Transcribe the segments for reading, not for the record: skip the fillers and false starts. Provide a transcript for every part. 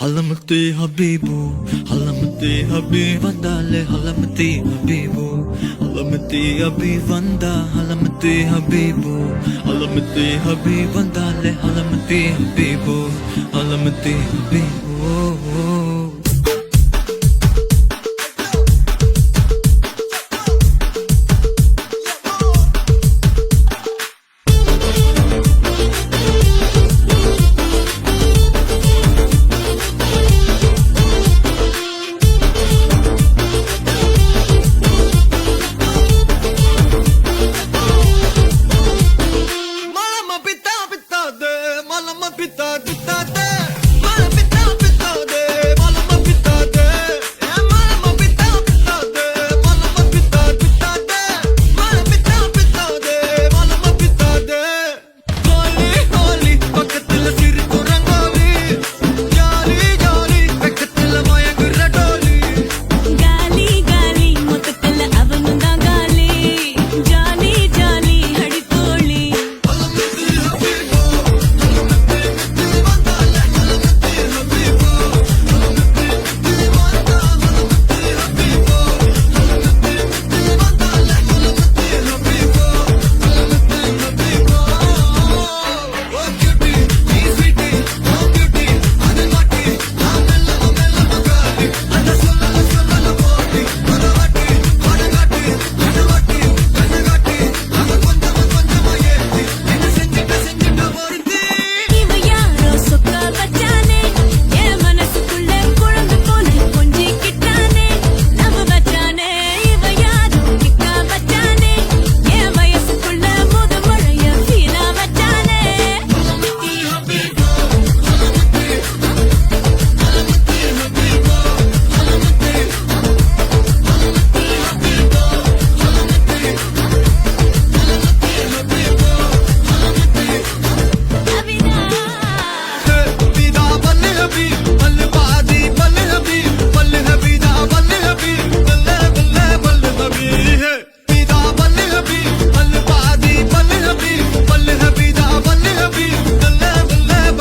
ஹலமத்தே ஹபீபு ஹலமத்தே ஹபீப் வந்தாலே ஹலமத்தே ஹபீபு ஹலமத்தே ஹபீப் வந்தா ஹலமத்தே ஹபீபு ஹலமத்தே ஹபீப் வந்தாலே ஹலமத்தே ஹபீபு ஹலமத்தே ஹபீபு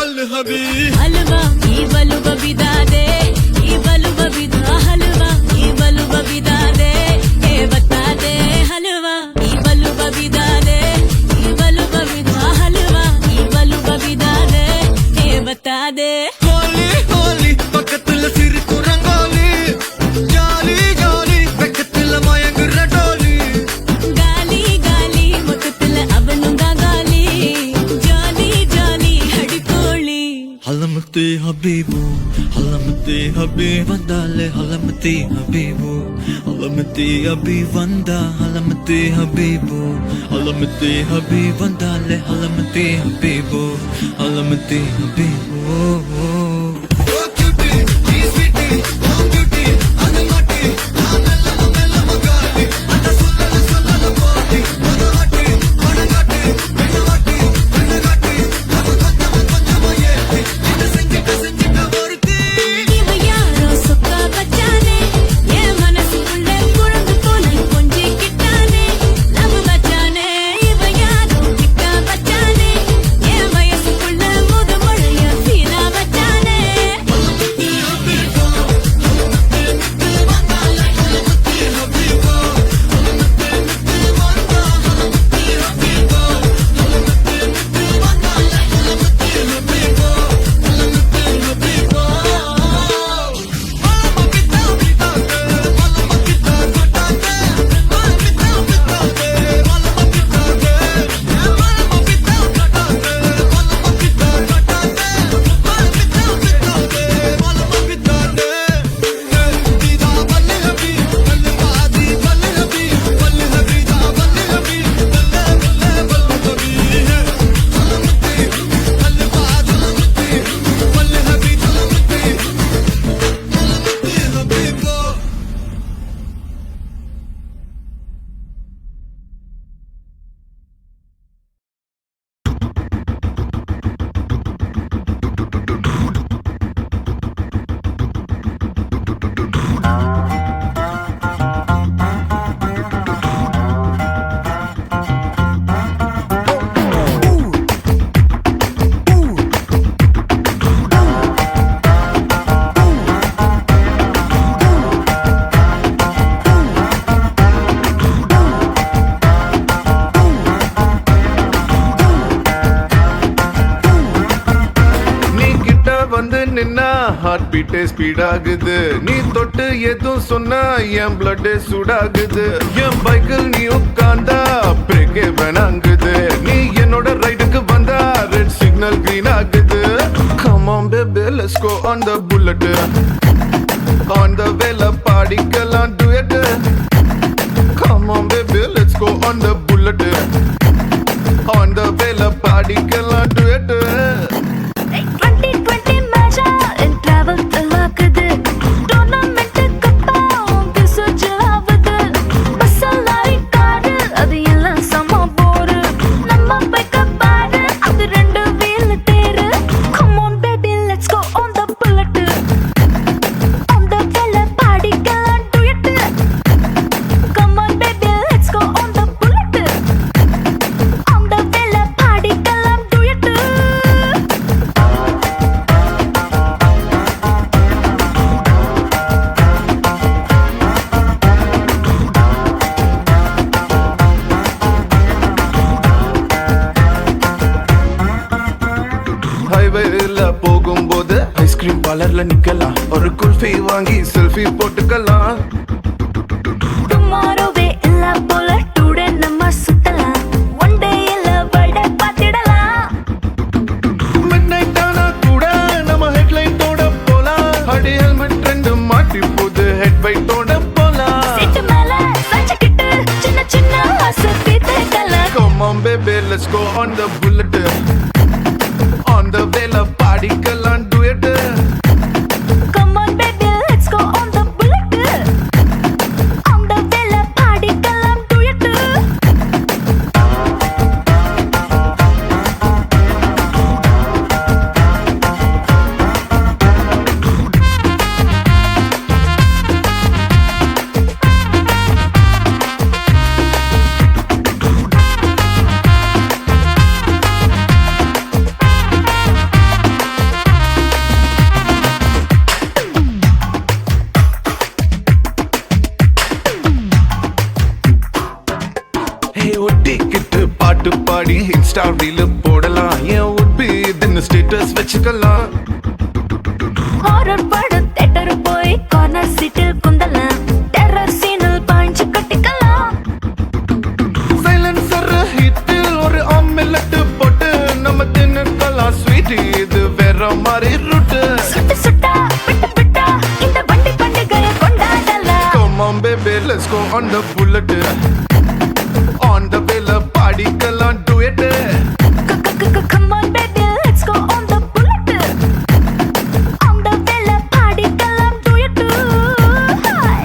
हलवा ई बलु बबिदा दे ई बलु बबिदा हलवा ई बलु बबिदा दे ए बता दे हलवा ई बलु बबिदा दे ई बलु बबिदा हलवा ई बलु बबिदा दे ए बता दे होली होली பக்கத்துல சிரிக்கும் ரங்கோலி ஜாலி ஜாலி வெக்கத்துல மயங்குற டோலி गाली गाली मुततल अबनुंगा गाली जाली जाली हड़कोली ஹலமத்தே ஹபீபு ஹலமத்தே ஹபீப் வந்தாலே ஹலமத்தே ஹபீபு ஹலமத்தே ஹபீப் வந்தா ஹலமத்தே ஹபீபு ஹலமத்தே ஹபீப் வந்தாலே ஹலமத்தே ஹபீபு ஹலமத்தே ஹபீபு வந்து நின்னா ஹார்ட் பீட்டே ஸ்பீட் ஆகுது. நீ தொட்டு எதுவும் சொன்னா என் பிளட் சூடாகுது. என் பைக்கில் நீ உட்கார்ந்தா பிரேக்கே வேணாங்குது. நீ என்னோட ரைடுக்கு வந்தா ரெட் சிக்னல் கிரீன் ஆகுது. Come on baby let's go on the bullet. On the way la பாடிக்கலாம் duet. Come on baby let's go on the bullet. On the way la பாடிக்கலாம் duet. 2020 measure in travel தில்லாக்குது. Tournament கப்பா உங்க சுஜாவுது. பஸ்ஸலாரி car அது எல்லாம் சம bore. நம்ம பைக்க பாரு அது ரெண்டு wheel தேரு. Come on baby let's go on the bullet. On the way பாடிக்கலாம் duet. Come on baby let's go on the bullet. On the way பாடிக்கலாம் duet. ஹைவேல போகும்போது ஐஸ்கிரீம் பார்லர்ல நிக்கலாம். ஒரு குல்ஃபி வாங்கி செல்ஃபி போட்டுக்கலாம். டுமாரோவே இல்ல போல டுடே நம்ம சுத்தலாம். ஒன் டே இல்ல வட பாத்திடலாம். மிட்நைட் ஆனா கூட நம்ம ஹெட்லைட்டோட போலாம். அடி ஹெல்மெட் ரெண்டு மாட்டி போது ஹெட் வைட்டோட போலாம். சீட்டு மேல சஞ்சிக்கிட்டு சின்ன சின்ன ஆசை தீர்த்துக்கலாம். Come on baby let's go on the bullet. On the way la பாடிக்கலாம் duet. Come on baby let's go on the bullet. On the way பாடிக்கலாம் duet. Hey ஒட்டிக்கிட்டு பாட்டு பாடி இன்ஸ்டா ரீல் போடலாம். என் உட்பி இதுன்னு ஸ்டேட்டஸ் வச்சுக்கலாம். ஹாரர் படம் தியேட்டர் போய் corner சீட்டில் குந்தலாம். Terror சீனில் பாஞ்சு கட்டிக்கலாம். சைலன்சர் ஹிட்டில் ஒரு ஆம்லெட் போட்டு நம்ம தின்னுக்கலாம். ஸ்வீட் இது வேற மாதிரி ரூட்டு. சுட்டு சுட்டா விட்டு விட்டா இந்த வண்டி பண்டிகையை கொண்டாடலாம். Come on baby let's go on the bullet. On the way la பாடிக்கலாம் duet. Come on baby let's go on the bullet. On the way பாடிக்கலாம் duet. Hi.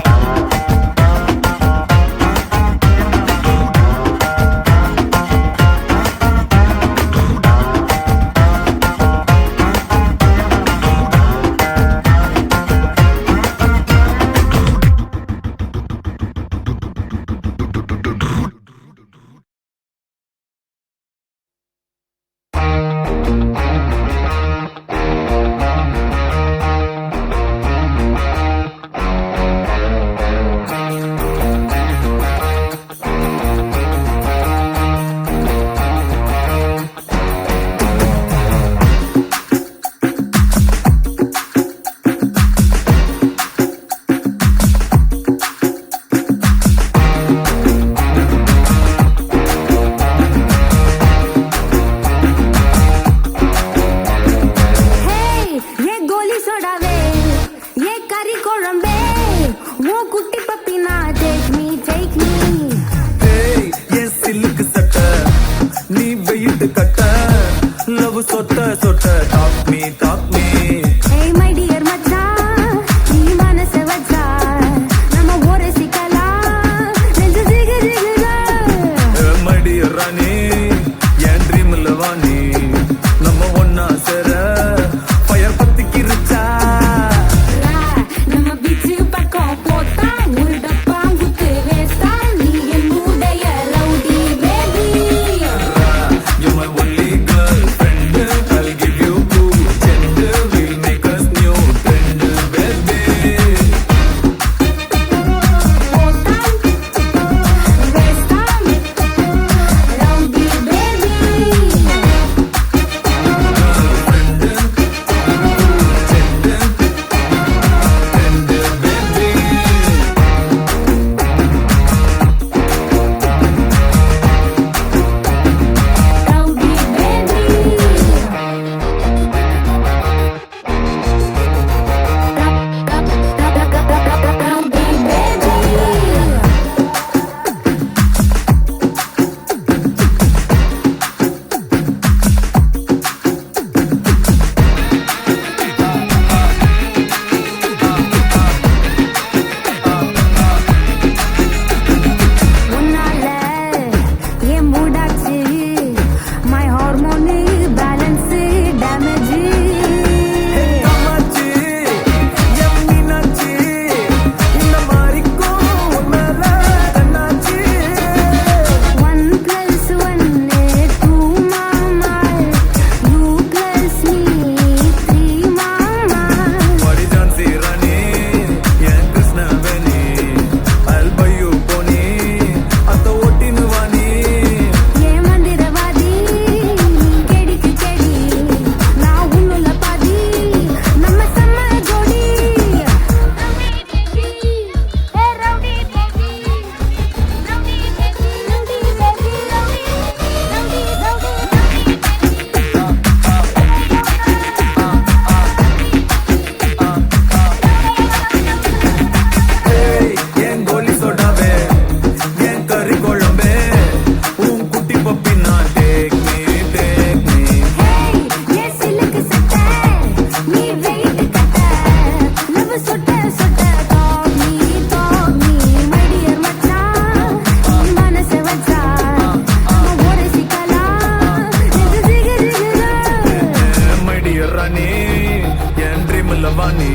சொல்லவா நீ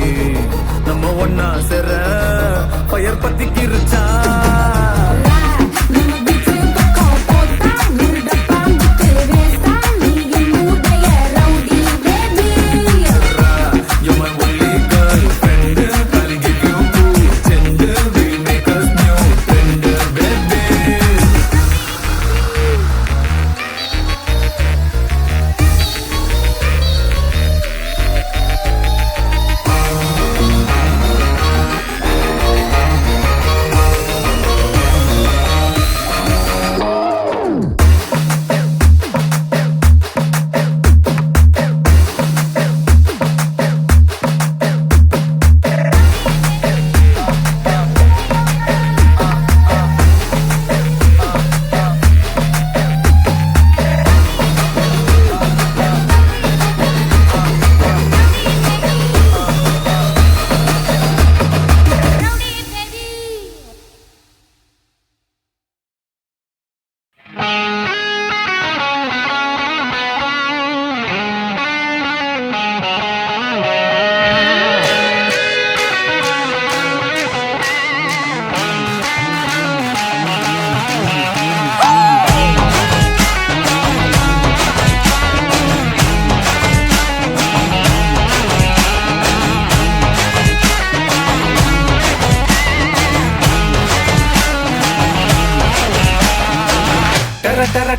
நம்ம ஒன்னா சேர பயர் பத்தி கிருச்சா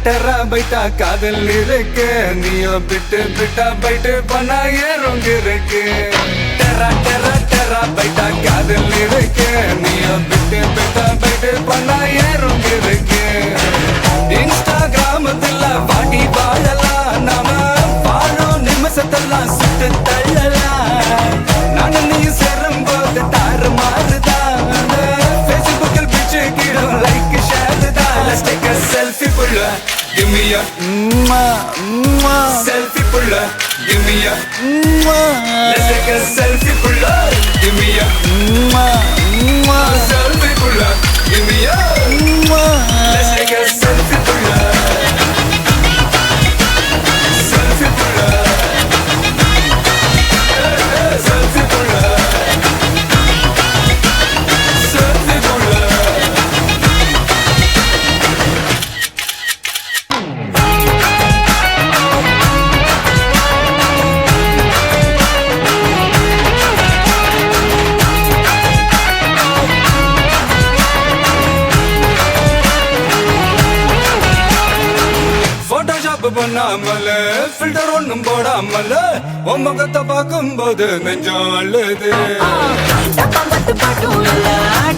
டெரா பைட்டா காதல் இருக்கு நீயோ பிட்டு பிட்டா பைட்டு பண்ணா ஏறுங்க இருக்கு டெரா டெரா டெரா பைட்டா காதல் இருக்கு நீயோ பிட்டு பிட்டா பைட்டு பண்ணா ஏறுங்க இருக்கு இன்ஸ்டாகிராமத்துல வாடி வாழலாம் நாம வாழும் நிமிஷத்தெல்லாம் சுட்டு தள்ளலாம் நானும் நீ சேரும் போது தாறு மாறுதான் ஃபேஸ்புக்கில் பிச்சு கீழும் லைக் ஷேர் தான் Let's take a selfie pulla, give me a selfie pulla, give me a Let's take a selfie pulla, give me a selfie pulla, give me a Let's take a selfie pulla, selfie pulla, selfie pulla, selfie pulla. பண்ணாமல filter ஒண்ணும் போடாமல உன் முகத்தை பார்க்கும் போது நெஞ்சம் அழுது பாட்டும் இல்ல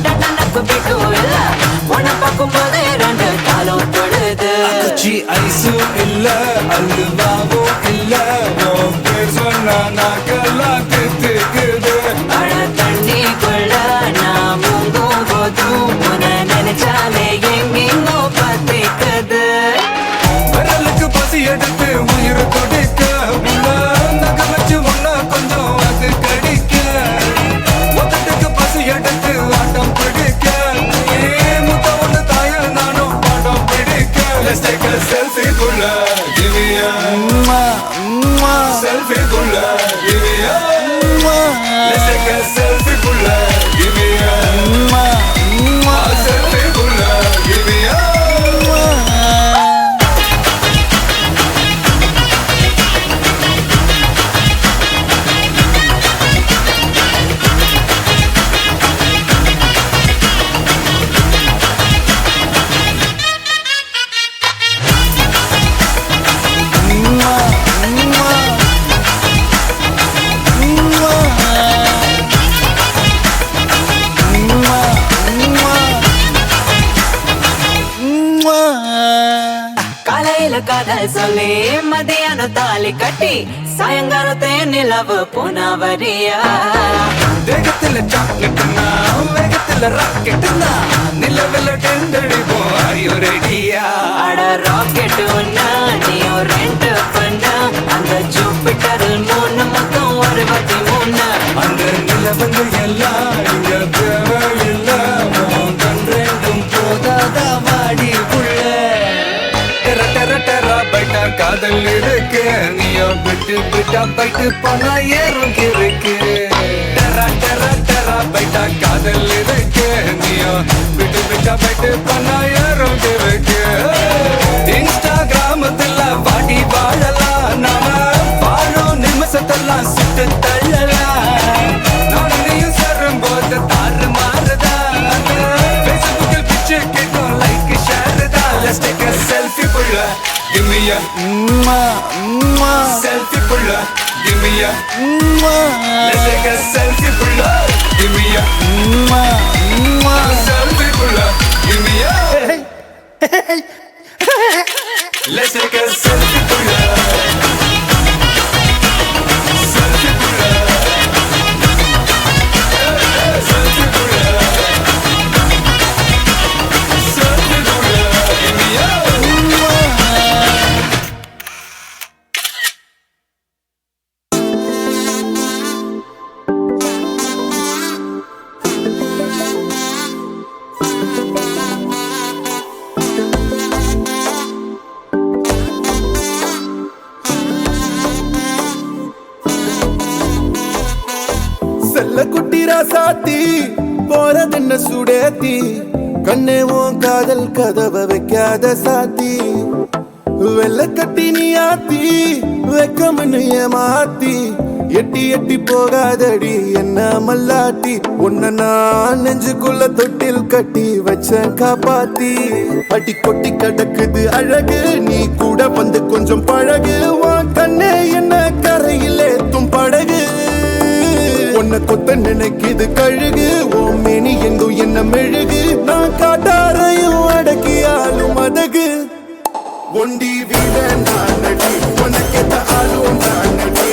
டனக்கு பிட்டும் இல்ல உன்னை பார்க்கும் போது ரெண்டு காலம் தொடுது குச்சி ஐஸும் இல்ல அல்வாவும் இல்ல உன் பேர் சொன்னா நாக்கெல்லாம் தித்துக்குது அழ தண்ணிக்குள்ள நான் முங்கும் போதும் உன்னை நினைச்சாலே எங்கெங்கோ பத்திக்குது விரலுக்கு பசி எடுத்து உயிர் கொடுக்க உள்ள நகை வச்சு ஒன்னா கொஞ்சம் அது கடிக்க மொத்தத்துக்கு பசி எடுத்து ஆட்டம் பிடிக்க முத்த ஒண்ணு தாய நானும் பாடம் பிடிக்க Let's take a selfie குள்ள give me a selfie குள்ள give me a Let's take a selfie குள்ள give me a selfie குள்ள give me a காதல் சொல்லி மதியானம் தாலி கட்டி சாயங்காலத்தே நிலவு புனவரியா தேகத்துல சாக்லேட்னா வேகத்துல ராக்கெட்னா நிலவில் டெண்டடிப்போம் ஐயோ ரெடியா அட ராக்கெட் ஒன்னா நீயோ ரெண்ட் பண்ண அந்த ஜூபிட்டரில் 3 மொத்தம் 63 அந்த நிலவங்க எல்லாம் இங்க தேவையில்லை கண் ரெண்டும் போதாதா வாடி புள்ள டெர டெர டெரா பைட்டா காதல் இருக்கு நீயோ விட்டு விட்டா பைட்டு போனா ஏறும் இருக்கு a selfie pulla. Give me a let's take a selfie pulla. Give me a selfie pulla. Give me a let's take a selfie pulla. Selfie pulla. Selfie pulla. Selfie pulla. Give me a செல்ல குட்டிரா சாத்தி போறதென்ன சுடேத்தி கண்ணே உன் காதல் கதவை வைக்காத சாத்தி வெள்ள கட்டி நீ ஆத்தி வெக்கம்னு ஏமாத்தி எட்டி எட்டி போகாதடி என்ன மல்லாட்டி உன்ன நான் நெஞ்சுக்குள்ள தொட்டில் கட்டி வச்ச காப்பாத்தி அடி கொட்டி கிடக்குது அழகு நீ கூட வந்து கொஞ்சம் பழகு உன் கண்ணே என்ன கரையில் ஏத்தும் படகு உன்னை கொத்த நினைக்குது கழுகு ஓ மேனி எங்கும் என்ன மெழுகு நான் காட்டாரையும் அடக்கியாலும் அதகு ஒண்டி வீட நான் நடி உனக்கேத்த ஆளும் நான் நடி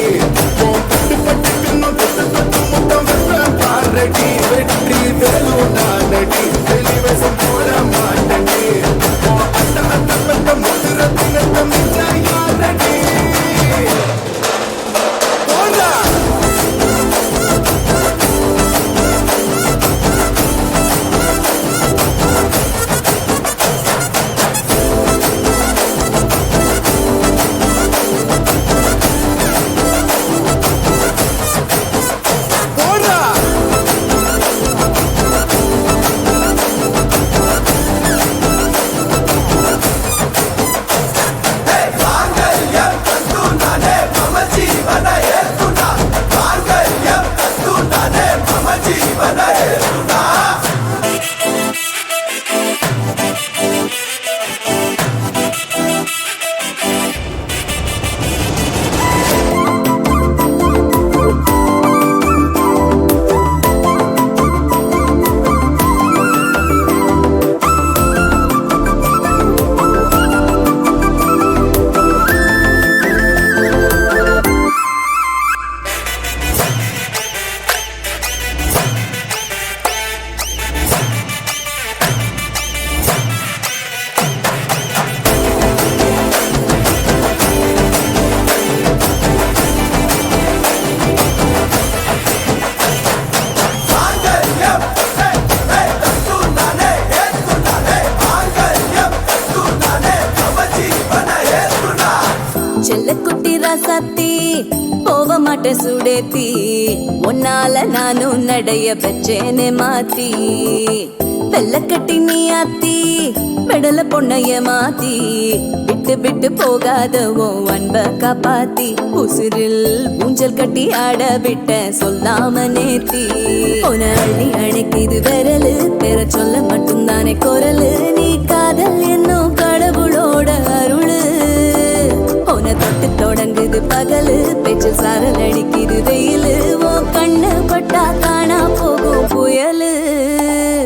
பட்டு பட்டுக்கணும் தொட்டு தொட்டு முத்தம் வெப்பம் பாரடி வெற்றி வேலும் நான் நடி வெளிவசம் போட மாட்டடி அத்த அத்த பட்ட முதுர தினத்த மிச்ச யாரடி போடா செல்லக்குட்டி ராசாத்தி போக மாட்டேன் சுடேத்தி உன்னால நானும் நடைய பெற்றேனே மாத்தி வெள்ளக்கட்டி நீ ஆத்தி பெடல பொண்ணைய மாத்தி விட்டு விட்டு போகாதவோ அன்ப காப்பாத்தி உசிரில் ஊஞ்சல் கட்டி ஆட விட்ட சொல்லாம நேத்தி உன அள்ளி அணைக்குது விரலு பெற சொல்ல மட்டும்தானே குரலு நீ காதல் என்னும் கடவுளோட அருளு உன தொட்டு தொடங்குது பகலு பேச்சு சாரல் அடிக்குது வெயிலு ஓ கண்ணு பட்டா காணா போகும் புயலு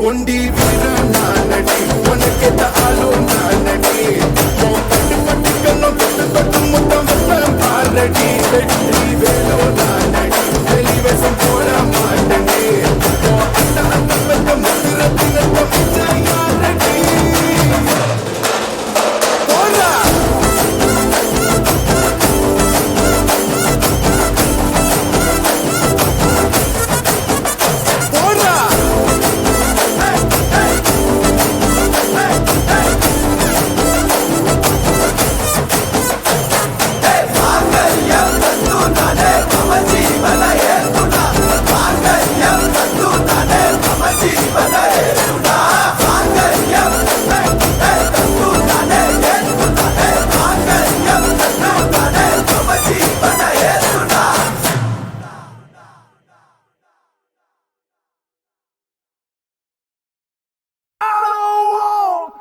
ஒண்டி வீர நான் நடி உனக்கேத்த ஆளும் நான் நடி பட்டு பட்டுக்கணும் தொட்டு தொட்டு முத்தம் வெப்பம் பாரடி வெற்றி வேலும் நான் நடி வெளிவசம் போட மாட்டடி அத்த அத்த பட்ட முதுர தினத்த மிச்ச யாரடி போடா போடா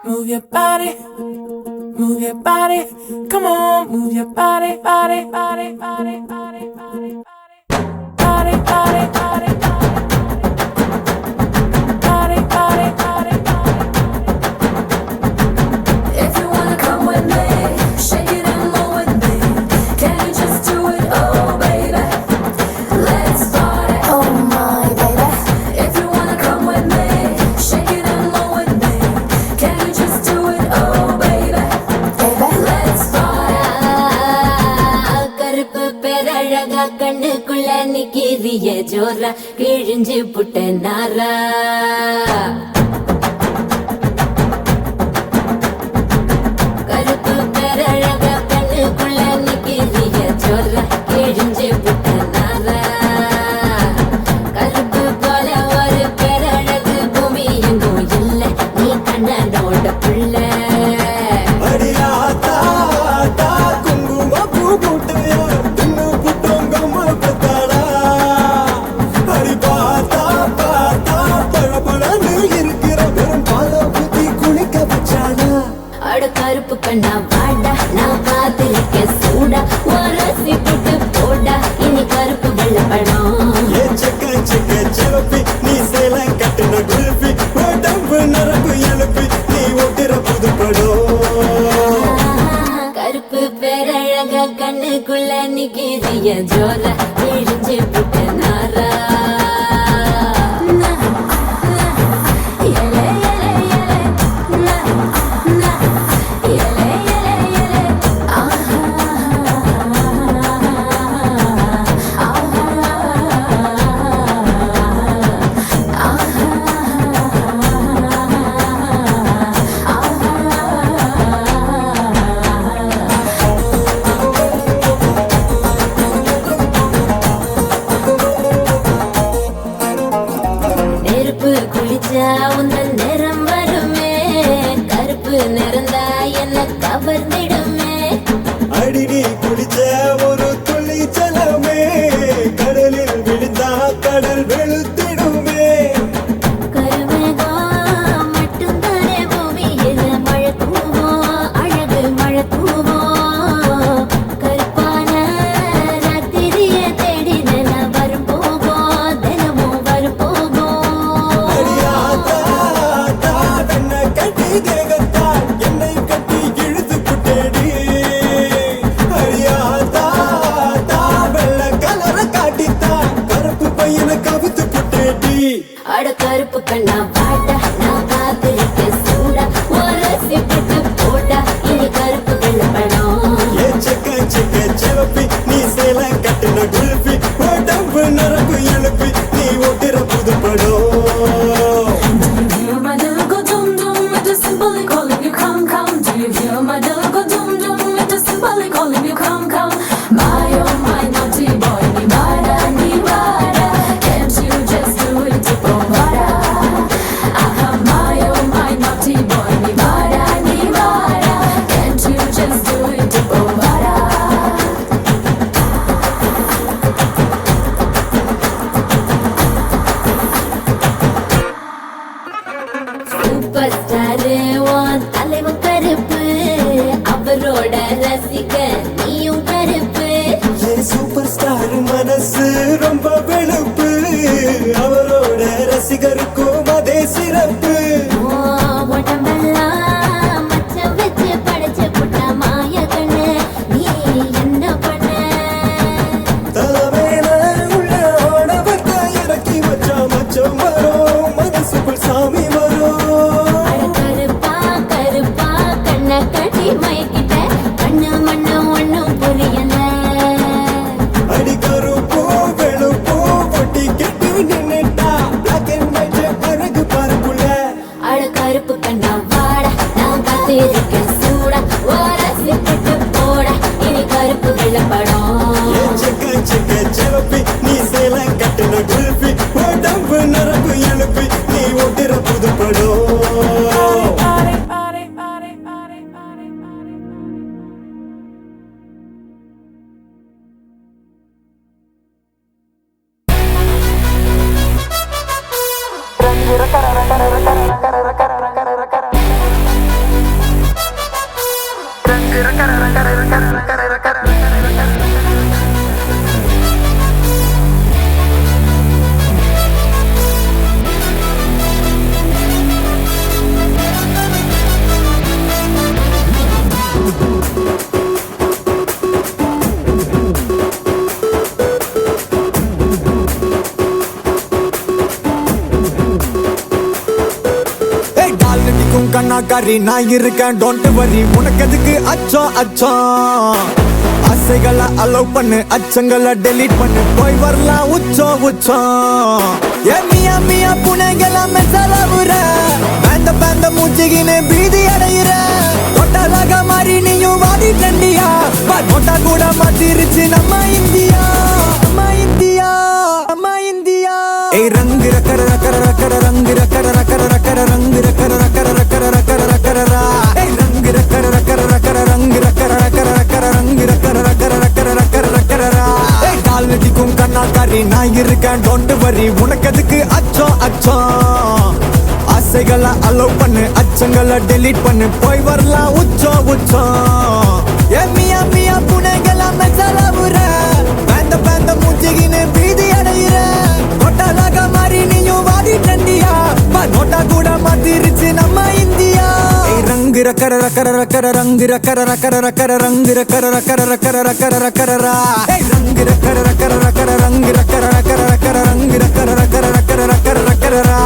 Move your body, move your body. Come on, move your body, body, body, body, body, body, body, body, body, body, body, body, body. If you wanna come with me, shake it and move with me. Can you just do it, oh baby? Let's party, oh my baby. If you wanna come with me, shake it and move with me. Can you just do it, oh baby? Let's party. கருப்பு பேரழகா கண்ணுக்குள்ள நிக்கிறிய ஜோரா கிழிஞ்சு புட்ட நாரா கருப்பு பேரழக கண்ணுக்குள்ள நிக்கிறிய ஜோரா கிழிஞ்சு புட்ட நாரா கருப்பு போல ஒரு பேரழகு பூமி எங்கும் இல்ல நீ கண்ணனோட புள்ள அடியாத்தா ஆத்தா குங்கும பூ போட்டைய தின்னு புட்டோங்கம்மா பெத்தாளா அடி பார்த்தா பார்த்தா பழபழன்னு இருக்கிற வெறும் பால ஊத்தி குளிக்க வச்சாளா அட கருப்பு கண்ணா வாடா நான் காத்திருக்க சூடா உரசி போட்டு போடா இனி கருப்பு வெள்ளப்படம் ஏ செக்க செக்க செவப்பி நீ சேல கட்டின குல்பி உடம்பு நரம்பு எழுப்பி நீ ஓட்டுற புதுப்படம் கருப்பு பேரழக கண்ணுக்குள்ள நிக்கிறிய ஜோர இழிஞ்சு புட்ட நாரா நெருப்பு குளிச்சா உந்தன் நிறம் வருமே கருப்பு நிறந்தா என்ன கவர்ந்திடுமே அடி நீ குளிச்ச ஒரு துளி ஜலமே கடலில் விழுந்தா கடல் வெளுத்திடுமே கருமேகம் மட்டும்தானே பூமியில மழை தூவோம் அழகு மழை தூவோம் கருப்பான ராத்திரிய தேடி நில வரும் போகும் தினமும் வரும் போகும் அடியாத்தா ஆத்தா வெண்ண கட்டி கேகத்தா என்னை கட்டி இழுத்து புட்டேடி அடியாத்தா ஆத்தா வெள்ள கலர காட்டித்தா கருப்பு பையனை கவுத்து புட்டேடி அட கருப்பு கண்ணா வாடா நான் காத்திருக்க சூடா உரசி போட்டு போடா இனி கருப்பு வெள்ளப்படம் ஏ செக்க செக்க செவப்பி நீ சேல கட்டின குல்பி உடம்பு நரம்பு எழுப்பி நீ ஓட்டுற புதுப்படம் Do you hear my little go dum dum? It is simply calling you come come. Do you hear my little go dum dum? It is simply calling you come come. My oh my naughty boy, ni vada. Can't you just do it to provide? My oh my naughty boy, ni vada. Can't you just do it to provide? Super star உன் தலைவன் கருப்பு அவரோட ரசிக நீயும் கருப்பு ஏ super star மனசு ரொம்ப வெளுப்பு அவரோட ரசிகருக்கும் அதே சிறப்பு உன் உடம்பெல்லாம் மச்சம் வச்சு படைச்சு புட்ட மாய கண்ணு நீ என்ன பண்ண தலைமையில உள்ள ஆணவத்தை இறக்கி வச்சா மச்சம் வரும் மனசுக்குள் சாமி வரும் அட கருப்பா கருப்பா கண்ணை கட்டி மயக்கிட்ட கண்ணு மண்ணு ஒண்ணும் புரியல அடி கருப்போ வெளுப்போ ஒட்டி கெட்டி நின்னுட்டா பிளாக் அண்ட் ஒயிட் அழகு பார்ப்புல அட கருப்பு கண்ணா வாடா நான் காத்திருக்க சூடா உரசி போட்டு போடா இனி கருப்பு வெள்ளப்படம் ஏ செக்க செக்க செவப்பி நீ சேல கட்டின குல்பி உடம்பு நரம்பு எழுப்பி நீ ஓட்டுற புதுப்படம் Body, body, body, body, body, body. கண்ணாக்காரி நான் இருக்கேன் டோன்ட் வரி உனக்கு எதுக்கு அச்சம் அச்சம் ஆசைகளை அலோவ் பண்ணு அச்சங்களை டெலீட் பண்ணு போய் வரலாம் உச்சம் உச்சம் ஏ மியா மியா புனைகளா மெசலவுற பேந்த பேந்த மூச்சிகினு பீதி அடையிற தொட்டலாக மாறி நீயும் வாடி டண்டியா தொட்டா கூட மாத்திருச்சு நம்ம இந்தியா நம்ம இந்தியா நம்ம இந்தியா ஏய் ரங்கு ரக்கர ரக்கர ரக்கர ரங்கு ரக்கர ரக்கர ரக்கர ரங்கு ரக்கர ரக்கர ரக்கர ரக்கர ரக்கரரா ஏய் ரங்கு ரக்கர ரக்கர ரக்கர ரங்கு ரக்கர ரக்கர ரக்கர ரங்கு ரக்கர ரக்கர ரக்கர ரக்கர ரக்கரரா ஏய் கால் வெடிக்கும் கண்ணாக்காரி நான் இருக்கேன் டோன்ட் வரி உனக்கு எதுக்கு அச்சம் அச்சம் ஆசைகளை அலோவ் பண்ணு அச்சங்களை டெலீட் பண்ணு போய் வரலாம் உச்சம் உச்சம் ஏ மியா மியா புனைகளா மெசலவுற பேந்த பேந்த மூச்சிகினு பீதி அடையிற தொட்டலாக மாறி நீயும் வாடி டண்டியா நோட்டா கூட மாத்திருச்சு நம்ம இந்தியா ரங்கு ரக்கர ரக்கர ரக்கர ரங்கு ரக்கர ரக்கர ரக்கர ரங்கு ரக்கர ரக்கர ரக்கர ரக்கர ரக்கரரா ரங்கு ரக்கர ரக்கர ரக்கர ரங்கு ரக்கர ரக்கர ரக்கர ரங்கு ரக்கர ரக்கர ரக்கர ரக்கர ரக்கரரா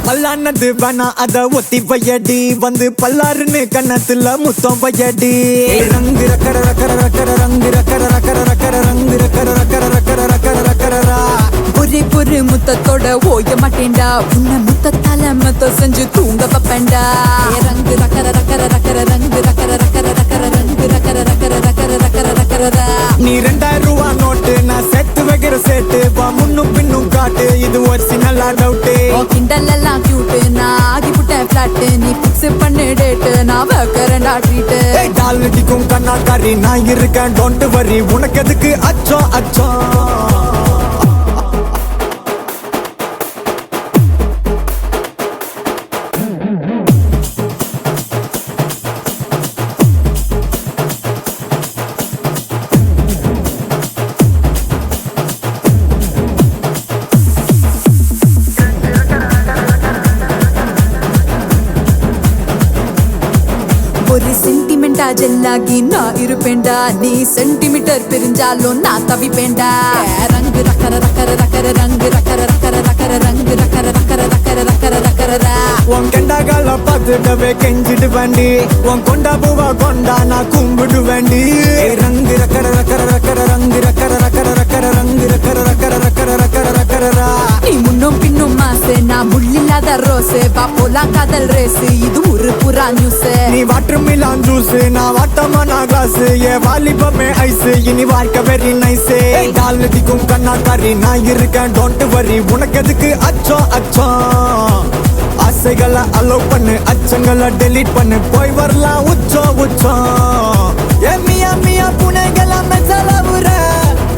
பல்லானது வேணா அத ஒத்தி வையடி வந்து பல்லாருன்னு கண்ணத்துல முத்தம் வையடி ரங்கு ரக்கர ரக்கர ரக்கர ரங்கு ரக்கர ரக்கர ரக்கர ரங்கு ரக்கர ரக்கர ரக்கர ரக்கர ரக்கரரா புரி புரி முத்தத்தோட ஓய மாட்டேன்டா உன்னை முத்தத்தால மத்த செஞ்சு தூங்க வைப்பேன்டா ரங்கு ரக்கர ரக்கர ரக்கர ரங்கு ரக்கர ரக்கர ரக்கர ரங்கு ரக்கர ரக்கர ரக்கர ரக்கர ரக்கரரா நீ 2000 ரூபா நோட்டு நான் சேர்த்து வைக்கிற சேட்டு வா முன்னும் பின்னும் காட்டு இது ஒரிஜினல் டவுட் கிண்டல் எல்லாம் கியூட் நான் ஆகி புட்டேன் பிளாட் நீ பிக்ஸ் பண்ணு டேட் நான் வைக்கிறேன்டா ட்ரீட் டால் வெடிக்கும் கண்ணாக்காரி நான் இருக்கேன் டோன்ட் வரி உனக்கு எதுக்கு அச்சம் அச்சம் ஒரு சென்டிமெண்டா ஜெல்லாகி நான் இருப்பேன்டா நீ சென்டிமீட்டர் பிரிஞ்சாலும் நான் தவிப்பேன்டா ரங்கு ரக்கர ரக்கர ரக்கர ரங்கு ரக்கர ரக்கர ரக்கர ரங்கு ரக்கர ரக்கர ரக்கர ரக்கர ரக்கரரா உன் கெண்டாகால பார்த்துடவே கெஞ்சிடு வேண்டி உன் கொண்டா பூவா கொண்டா நான் கும்பிடு வேண்டி ரங்கு ரக்கர ரக்கர ரக்கர ரங்கு ரக்கர ரக்கர ரக்கர ரங்கு ரக்கர ரக்கர ரக்கர ரக்கர ரக்கரரா நீ முன்னும் பின்னும் மாசு நான் முள்ளில்லாத ரோஸ் வா போலாம் காதல் ரேஸ் இது ஒரு புறா நியூஸ் நீ வாட்டர் மிலான் ஜூஸ் நான் வாட்டமான கிளாஸ் ஏ வாலிபமே ஐஸ் இனி வாழ்க்கை வெரி நைஸ் கால் நதிக்கும் கண்ணாக்காரி நான் இருக்கேன் டோன்ட் வரி உனக்கு எதுக்கு அச்சம் அச்சம் ஆசைகளை அலோவ் பண்ணு அச்சங்களை டெலீட் பண்ணு போய் வரலாம் உச்சம் உச்சம் ஏ மியா மியா புனைகளா மெசலவுற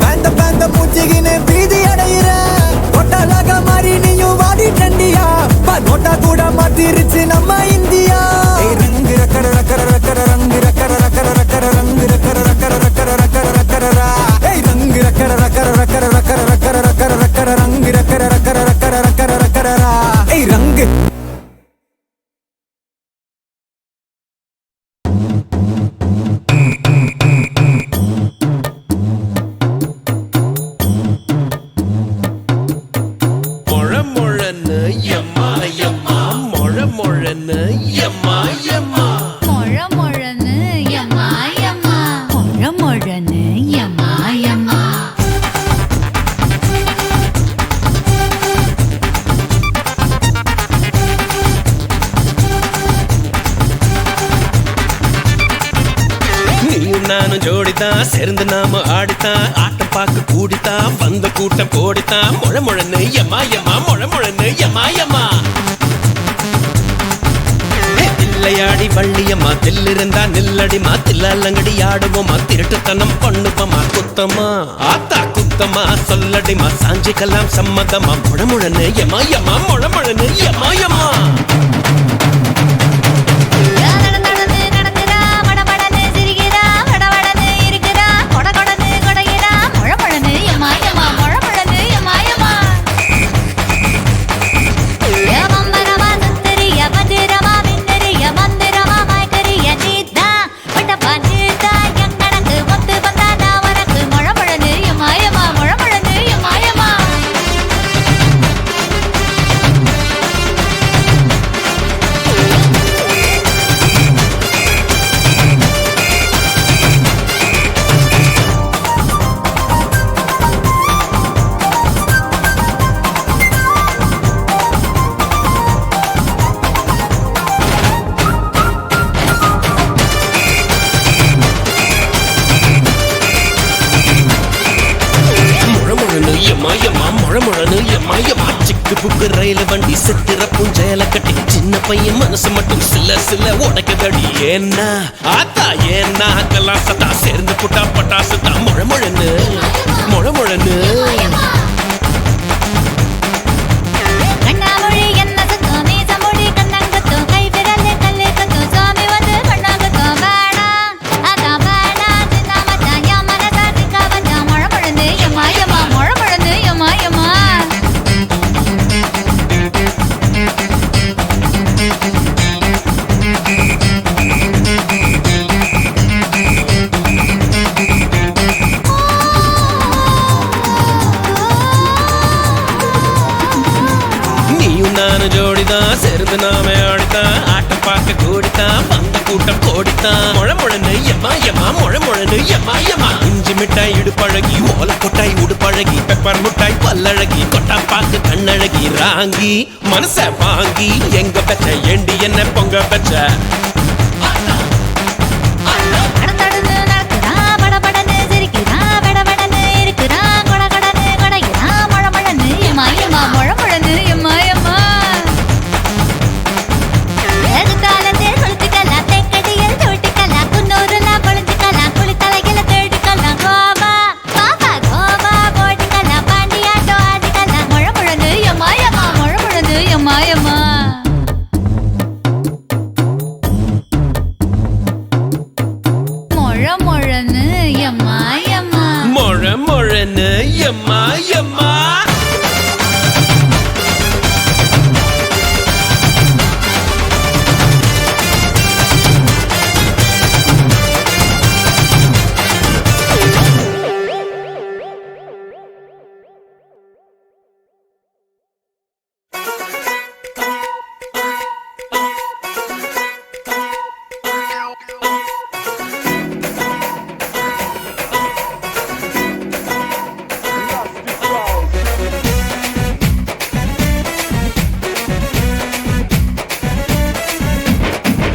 பேந்த பேந்த மூச்சிகினு பீதி அடையிற தொட்டலாக மாறி நீயும் வாடி டண்டியா நோட்டா கூட மாத்திருச்சு நம்ம இந்தியா ரங்கு ரக்கர ரக்கர ரக்கர ரங்கு ரக்கர ரக்கர ரக்கர ரங்கு ரக்கர ரக்கர ரக்கர ரக்கர ரக்கரரா ரங்கு ரக்கர ரக்கர ரக்கர ரக்கர ரக்கர ரக்கர ரக்கர ரங்கு ரக்கர ரக்கர ரக்கர ரக்கர ரக்கரரா ரங்கு நானும் ஜோடித்தான் சேர்ந்து நாம ஆடித்தான் ஆட்டம் பார்க்க கூடித்தான் வந்த கூட்டம் கோடித்தான் முழ முழன்னு எம்மா எம்மா முழ முழன்னு எம்மா எம்மா தில்லையாடி வள்ளியம்மா தில்லிருந்தா நில்லடிமா தில்லாலங்கடி ஆடுவோமா திருட்டுத்தனம் பண்ணுவோமா குத்தமா ஆத்தா குத்தமா சொல்லடிமா சாஞ்சிக்கலாம் சம்மதமா முழ முழன்னு எம்மா எம்மா முழ முழன்னு எம்மா எம்மா நடந்துடா மடமடன்னு சிரிக்கிறா வடவடன்னு இருக்கிறா கொட கொடன்னு கொடைகிறா முழ முழன்னு எம்மா எம்மா முழமுழனு எம்மா எம்மா சிக்கு புக்கு ரயில் வண்டி செத்துற புஞ்சையில கட்டி சின்ன பையன் மனசு மட்டும் சில சில உடைக்குதடி ஏன்னா ஆத்தா ஏன்னா கலாசத்தா சேர்ந்து புட்டா பட்டாசுத்தா முழமுழனு முழமுழனு கண்ணாமொழி என்ன சத்தம் மீசமொழி கண்ணங்கத்தம் கை விரல் கல்லு கத்தம் சாமி வந்து கண்ணாங்கத்தம் வேணாம் அதான் வேணாம் சின்ன மச்சான் என் மனசா சிக்கா வச்சான் முழமுழந்து எம்மா எம்மா முழமுழந்து எம்மா எம்மா நீயும் நானும் ஜோடிதான் சேர்ந்து நாம ஆடித்தான் ஆட்டம் பார்க்க கூடித்தான் வந்த கூட்டம் கோடித்தான் முழமுழனு எம்மா எம்மா முழமுழனு எம்மா எம்மா இஞ்சி மிட்டாய் இடுப்பழகி ஓலை கொட்டாய் உடுப்பழகி பெப்பர் முட்டாய் பல்லழகி கொட்டா பாக்கு கண்ணழகி ராங்கி மனச வாங்கி எங்க பெச்ச ஏண்டி என்ன பொங்க பெச்ச நடந்து நடக்குறான் படபடன்னு சிரிக்கிறான் வெடவெடன்னு இருக்கிறான் கொடகடன்னு கொடைகிறான் முழமுழன்னு எம்மா எம்மா முழமுழன்னு எம்மா எம்மா எதுக்காலத்தே குளிச்சுக்கலாம் தெக்கடியில் தூட்டிக்கலாம் குன்னூருலாம் பொழிஞ்சுக்கலாம் குளித்தலையில தேடிக்கலாம் கோவா பாப்பா கோவா போட்டுக்கலாம் பாண்டியாட்டம் ஆடிக்கலாம் முழமுழன்னு எம்மா எம்மா முழமுழன்னு எம்மா எம்மா முழமுழன்னு எம்மா எம்மா முழமுழனு எம்மா எம்மா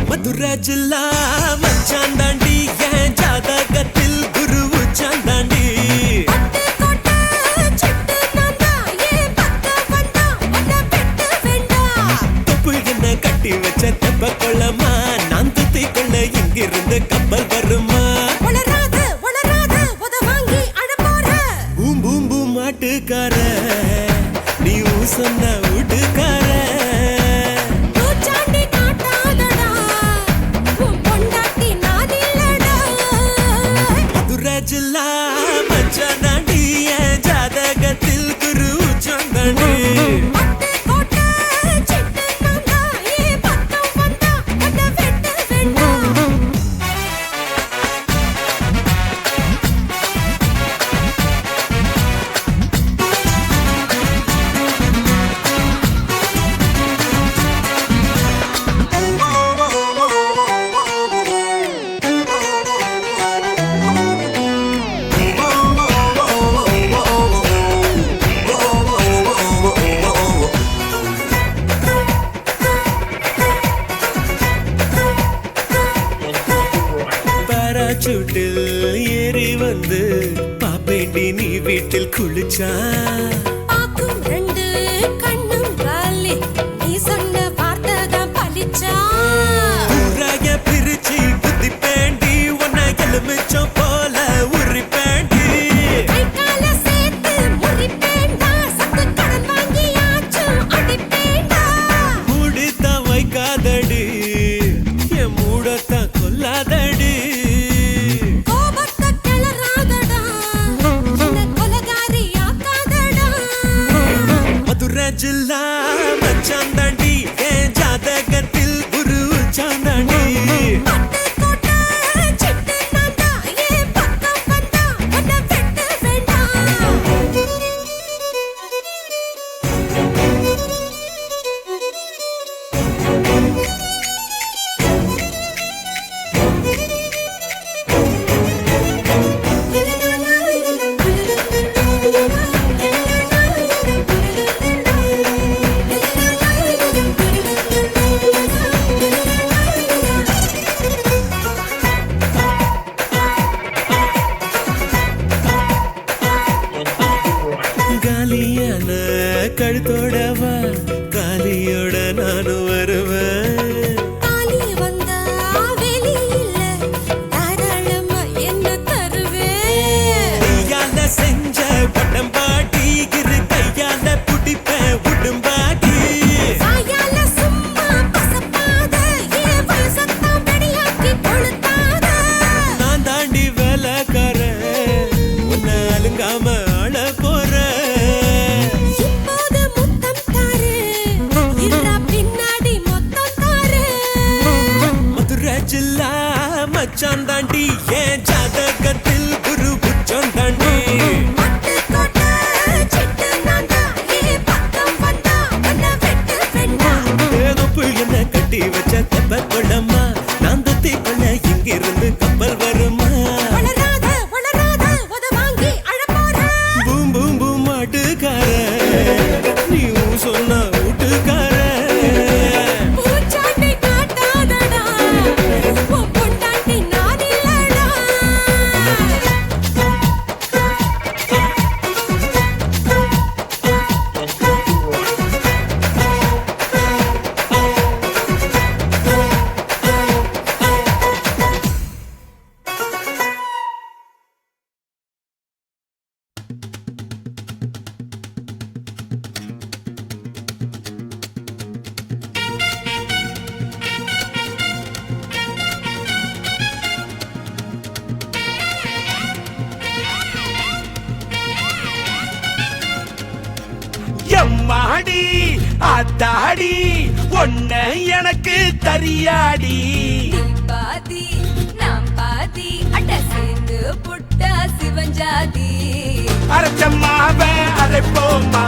மதுரை ஜில்லா மச்சான் தாண்டி என் ஜாதகத்தில் குரு உச்சாந்தாண்டி தொப்பு என்ன கட்டி வச்ச தெப்ப கொள்ளமா நான் துத்தி கொள்ள இங்கிருந்து கப்பல் வருமா பூம் பூம் பூம் மாட்டுக்கார நீ சொன்ன வீட்டுக்கார மதுரை ஜில்லா மச்சான் தாண்டி என் ஜாதகத்தில் குரு உச்சாந்தாண்டி பாராசூட்டில் ஏறி வந்து பாப்பேண்டி நீ வீட்டில் குளிச்சா ஊராக பிரிச்சு புத்தி பேண்டி உன்னை எலுமிச்சம் போல உரி பேண்டி மூடித்தான் வைக்காதடி என் மூடத்தான் கொல்லாதடி கழுத்தோடவா காலியோட நானும் வருவேன் தாலி வந்தா வெளியில தாராளமா என்ன தருவேன் கையால செஞ்ச பட்டம்பாட்டி இரு கையால புடிப்ப உடும்பாட்டி வாயால சும்மா பசப்பாத என் வயசத்தான் வெடியாக்கி கொளுத்தாத நான் தாண்டி வேலைக்காரன் உன்னை அலுங்காம ஆள போறேன் இப்போது முத்தம் தாரு இல்லா பின்னாடி மொத்தம் தாரு மதுரை ஜில்லா மச்சான் தாண்டி என் ஜாதகத்தில் குரு புச்சம் தாண்டி மட்டு கொட்ட சிட்டு நான்டா பக்கம் வந்தா உன்னை வெட்டு வெண்டா ஏதொப்பு என்ன கட்டி வச்ச தெப்ப கொள்ளம்மா நான் தத்தி கொள்ள இங்கிருந்து கப்பல் வருமா வளராத வளராத உத வாங்கி அழப்போற பூம் பூம் பூம் மாட்டுக்கார நீ சொன்ன வீட்டுக்கார பூச்சாண்டி காட்டாதடா உன் பொண்டாட்டி நான் இல்லடா எம்மாடி அத்தாடி ஒன்ன எனக்கு தரியாடி பாதி நாம் பாதி அட சேர்ந்து புட்டா சிவஞ்சாதி அரைச்சம்மாவ அரைப்போமா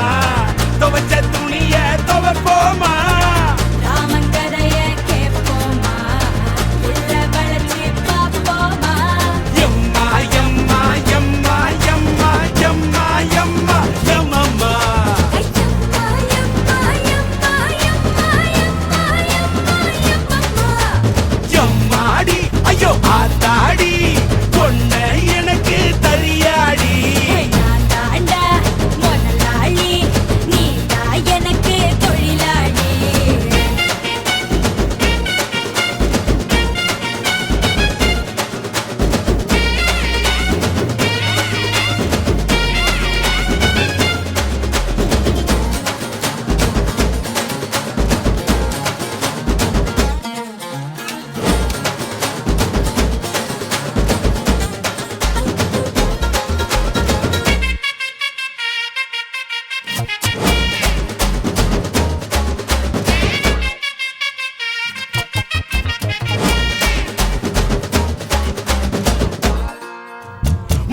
துவச்ச துணிய துவப்போமா ராமங்கரைய கேட்போமா உள்ள வளைச்சி பாப்போமா எம்மா எம்மா எம்மா எம்மா எம்மா எம்மா எம்மம்மா ஐயம்மா எம்மா எம்மா எம்மா எம்மா எம்மா எம்மம்மா எம்மாடி ஐயோ ஆத்தாடி ஒன்ன எனக்கு தரியாடி நான் தாண்டா முதலாளி நீ தான் எனக்கு தொழிலாளி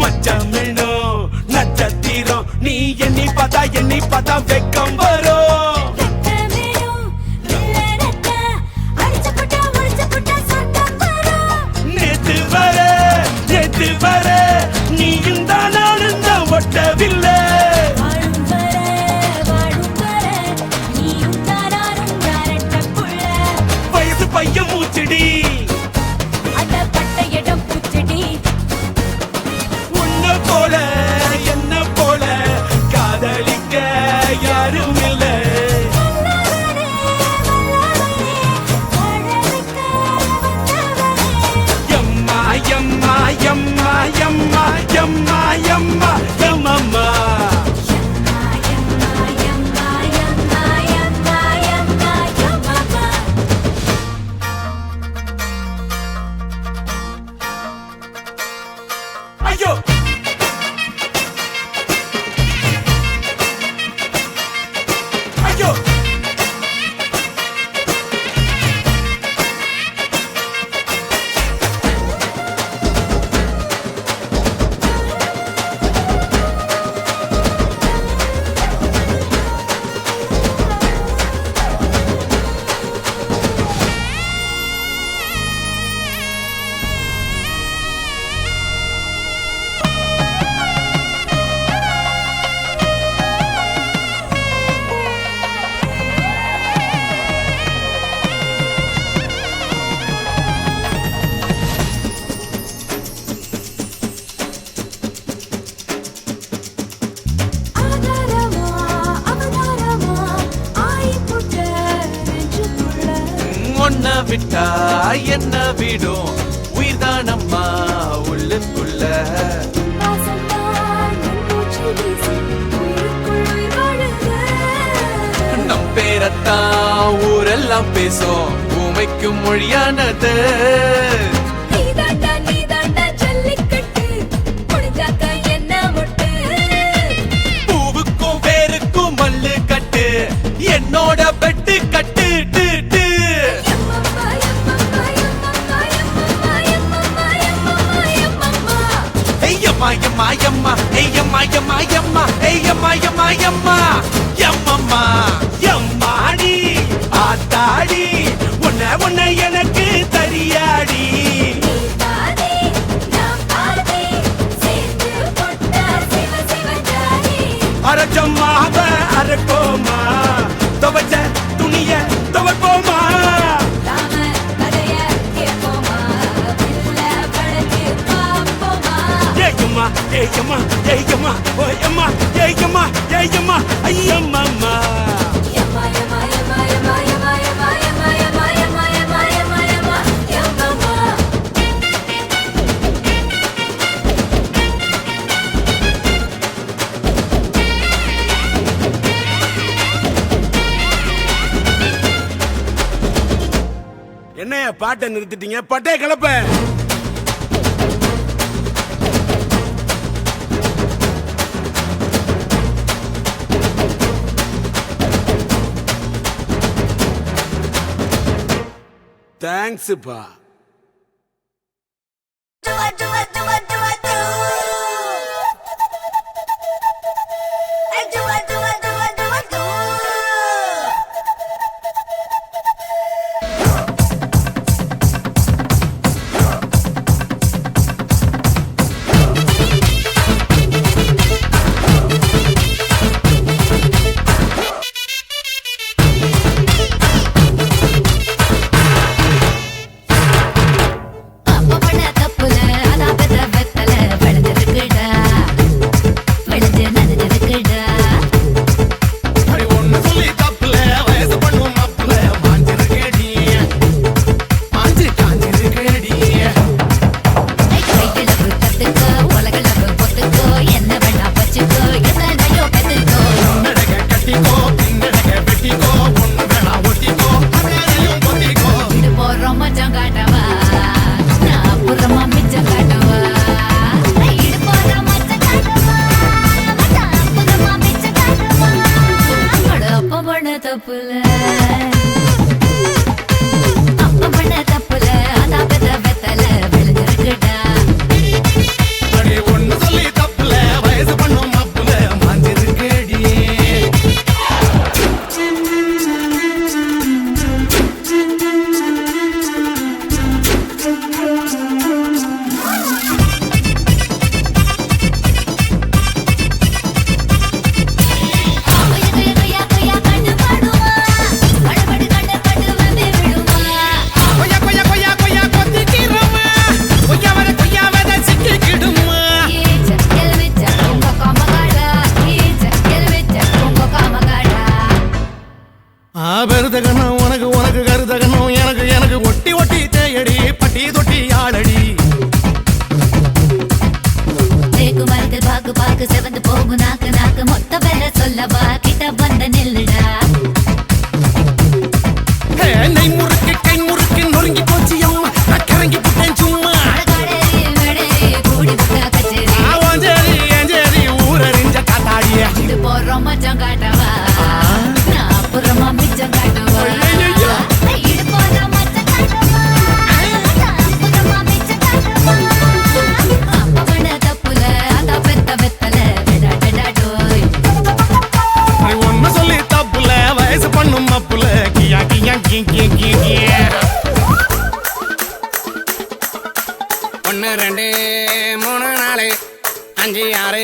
மச்சமிழோ நட்சத்திரம் நீ எண்ணி பார்த்தா வெக்கம் வரும் வெட்டமேடும் வெள்ளரட்ட அடிச்சு புட்டா சொர்க்கம் வரும் நேத்து வர நீயும் தான் நானும் தான் ஒட்டவில்லை வாழும் வர நீயும் தாராரும் யாரட்ட புள்ள வயசு பையன் மூச்சடி அடப்பட்ட இடம் பூச்செடி உன்னை போல என்ன போல காதலிக்க யாரும் இல்லை வல்லவனே வாழவைக்க வந்தவனே எம்மா எம்மா எம்மா எம்மா எம்மா எம்மா எம்மம்மா எம்மா எம்மா எம்மா எம்மா எம்மா எம்மம்மா ஐயோ ஐயோ விட்டா என்ன விடும் உயிர்தானம்மா உள்ளுக்குள்ள நம் பேரத்தான் ஊரெல்லாம் பேசும் ஊமைக்கும் மொழியானது பூவுக்கும் வேருக்கும் மல்லு கட்டு என்னோட பெட்டு கட்டு டு, டு. ஐயம்மா எம்மா எம்மா ஐயம்மா எம்மா எம்மா ஐயம்மா எம்மா எம்மா எம்மம்மா எம்மாடி ஆத்தாடி உன்னை எனக்கு தரியாடி அரச்சம்மாவ அரக்கோமா துவச்ச துணிய துவப்போமா ஏயம்மா ஏயம்மா ஏயம்மா ஓயம்மா ஏயம்மா ஏயம்மா ஐயம்மா என்னைய பாட்டை நிறுத்திட்டீங்க பட்டே கிளப்ப தேங்க்ஸ்ப்பா பெருதகனும் உனக்கு உனக்கு கருதகனும் எனக்கு எனக்கு ஒட்டி ஒட்டி தேயடி பட்டி தொட்டி ஆளடி பாக்கு பாக்கு செவந்து போகும் நாக்கு நாக்கு மொத்த வேலை சொல்லவா கிட்ட வந்த நெல்லுடா நெய் முறுக்கு கை முறுக்கு நொறுங்கி போச்சு அம்மா நான் கிறங்கி போட்டேன் சும்மா கூடி புட்டா கச்சேரி ஏஞ்சேரி ஊரறிஞ்ச காத்தாடிய இது போறோம் மச்சம் காட்டவா நான் அப்புறமா மிச்சம் காட்டுவா இது போறோம் மச்சம் காட்டவா நான் அப்புறமா மிச்சம் காட்டுவா அப்ப பண்ண தப்புல அதா பெத்த வெத்தல டடாடோய் ஒன்னு சொல்லி தப்புல வயசு பண்ணும் மப்புல கியா கியா கியா கியா 1 2 3 4 5 6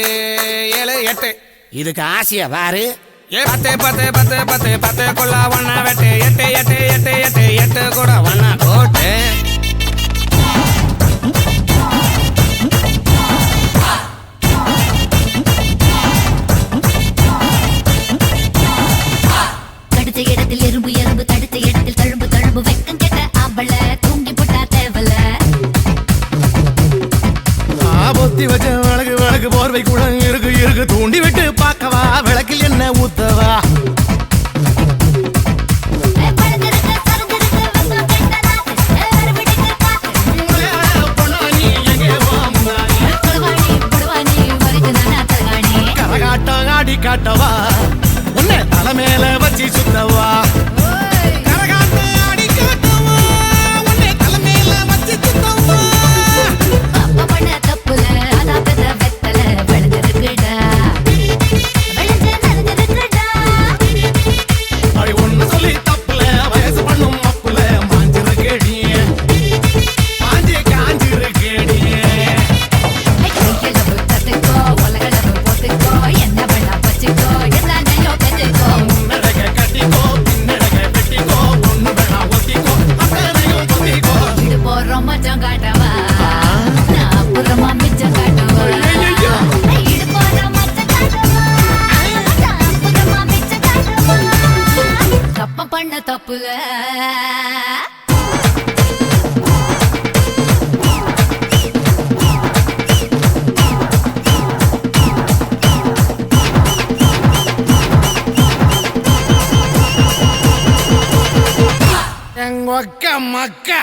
7 8 இதுக்கு ஆசையா பாரு 10 10 10 10 10 கொள்ள ஒன்னா வெட்டு 8 8 8 8 8 கூட ஒன்னா கோட்டு தடுத்த இடத்தில் எறும்பு எறும்பு தடுத்த இடத்தில் தழும்பு தழும்பு வெக்கம் கெட்ட ஆம்பள பத்தி வச்ச விளக்கு விளக்கு போர்வை கூட இருக்கு இருக்கு தூண்டி விட்டு பார்க்கவா விளக்கில் என்ன ஊத்தவா கரகாட்டம் ஆடி காட்டவா உன்னை தலை மேல வச்சு சுத்தவா கரகாட்டம் ஆடி காட்டவா உன்னை தலை மேல வச்சு சுத்தவா அடி ஒண்ணு சொல்லி தப்புல வயசு பண்ணும் அப்புல மாஞ்சிருக்கேடி மாஞ்சி காஞ்சிருக்கேடி முன்னடக கட்டிக்கோ பின்னடக வெட்டிக்கோ ஒண்ணு வேணா ஒத்திக்கோ அத்தனையும் பொத்திக்கோ மச்சம் காட்டவா நான் அப்புறமா மிச்சம் காட்டவா தப்ப பண்ண தப்புல எங்க அக்கா மக்கா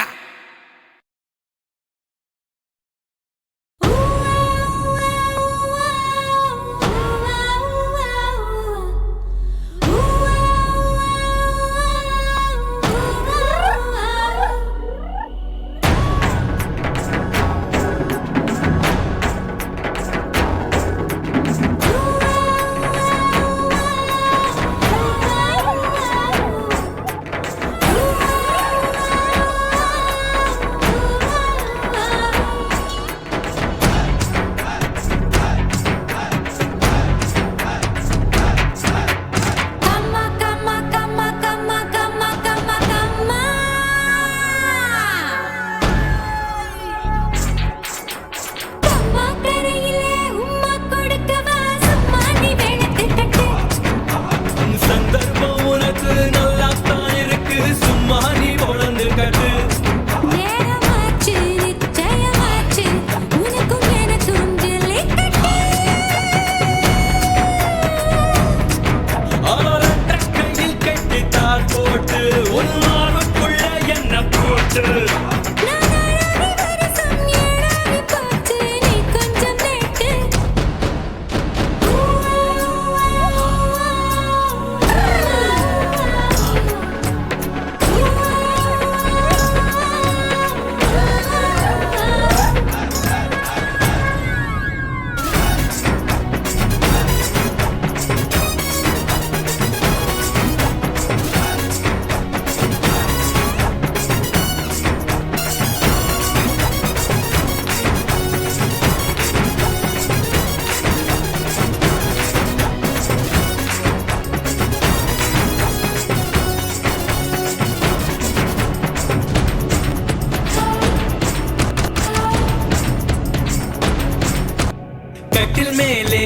கட்டில் மேலே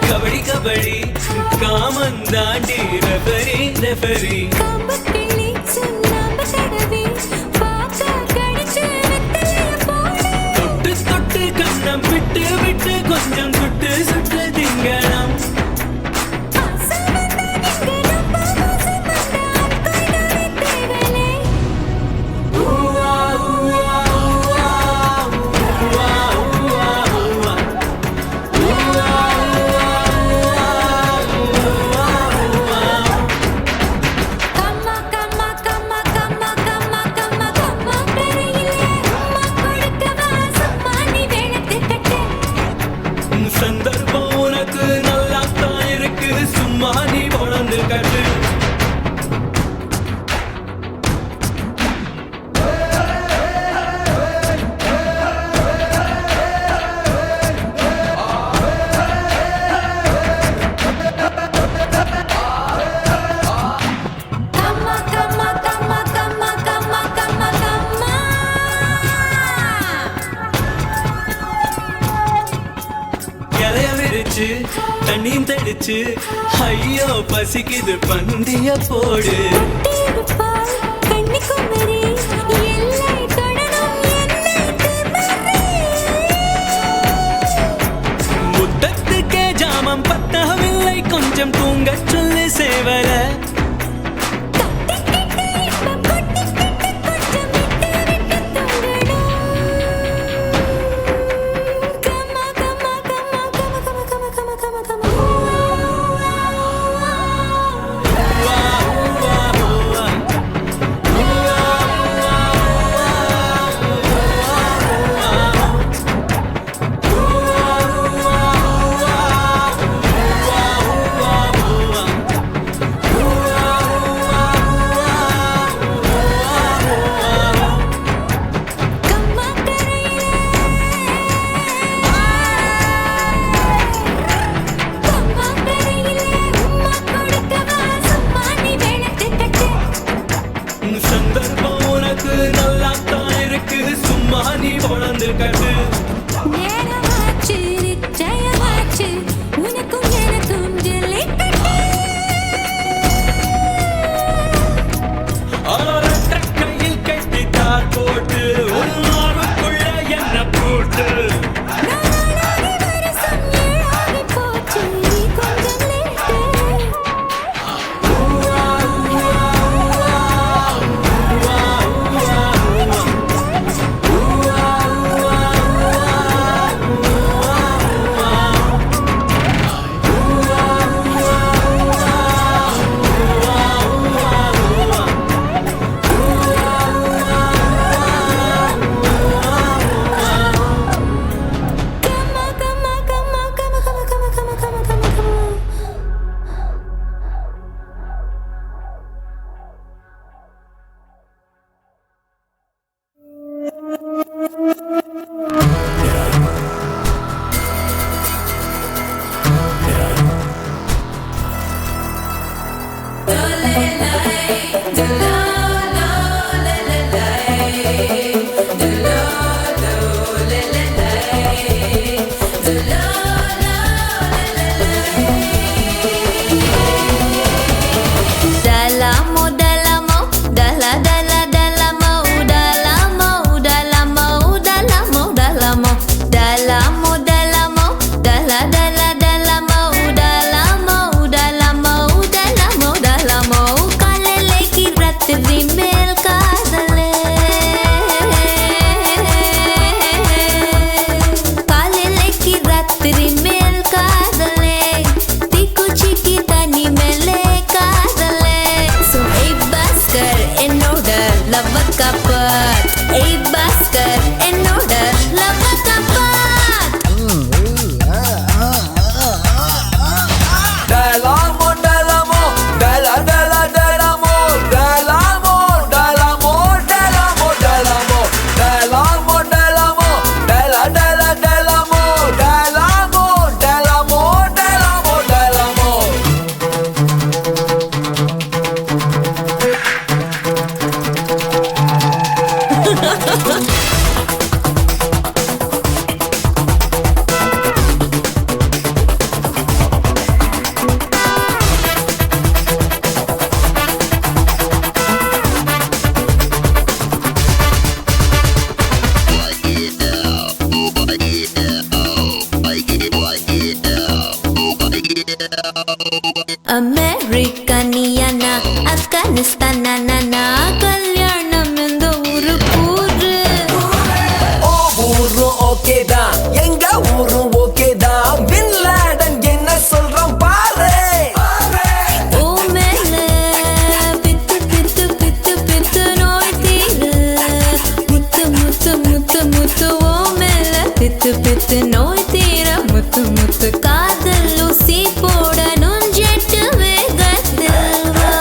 கபடி கபடி காமன் தாண்டி ரெஃபரி ரெஃபரி தொட்டு தொட்டு கண்ணம் விட்டு விட்டு கொஞ்சம் சுட்டு சுட்டு திங்கണം சந்தர்ப்பம் உனக்கு நல்லா தான் இருக்கு சும்மா நீ வளர்ந்து கட்டு தண்ணியும் தெளிச்சு ஐயோ பசிக்குது பந்திய போடு கன்னிக்குமரி எல்லை தொடரும் என்னை கொஞ்சம் தூங்க சொல்லு சேவல சந்தர்ப்பம் உனக்கு நல்லா தான் இருக்கு சும்மா நீ வளர்ந்து கட்டு நேரமாச்சு நிச்சயமாச்சு உனக்கும் எனக்கும் ஜல்லிக்கட்டு ஆரட்ட கையில் கட்டித்தார் போட்டு உன்னாருக்குள்ள என்ன போட்டு போச்சு கொஞ்சம் லேட்டு அமெரிக்கனியனா ஆப்கானிஸ்தானா கல்யாணம் இந்த ஊரு கூறு ஓ ஊரு ஓகே தான் எங்க ஊரு ஓகே தான் பின் லாடன் என்ன சொல்றான் பாரு ஓ மேல பித்து பித்து பித்து பித்து நோய் தீரு முத்து முத்து முத்து முத்து ஓ மேல பித்து பித்து நோய் தீர முத்து முத்து காதல் ஊசி போடணும் ஜெட்டு வேகத்தில் வா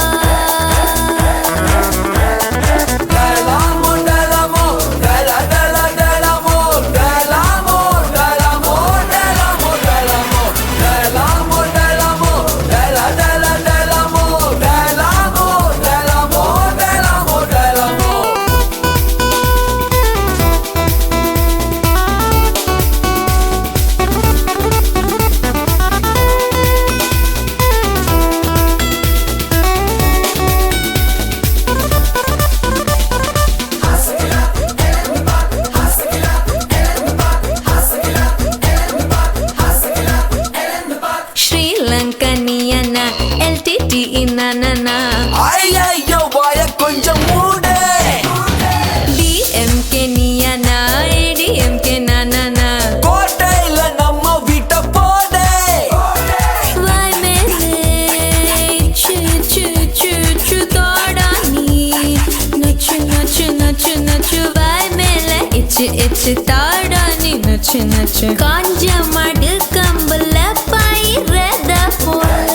நச்சு நச்சு காஞ்ச மடு கம்புல பயிரத போல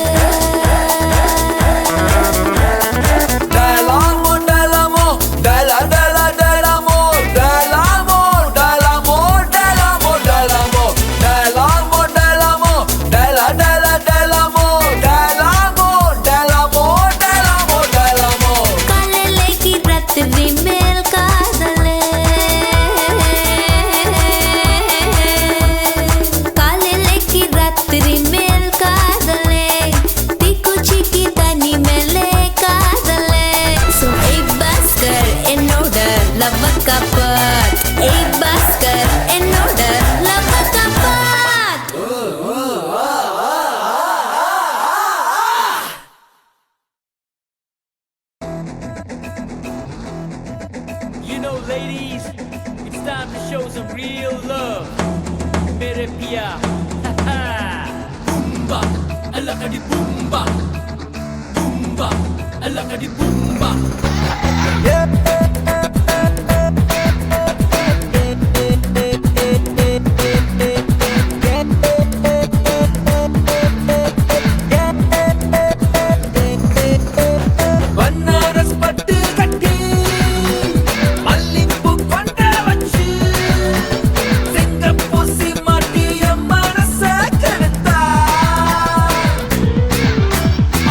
You know, ladies, it's time to show some real love. Mere pia, boomba, alakadi boomba, boomba, alakadi boomba.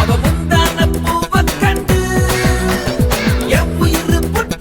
அவ முந்தான பூவ கண்டு என் உயிர் புட்ட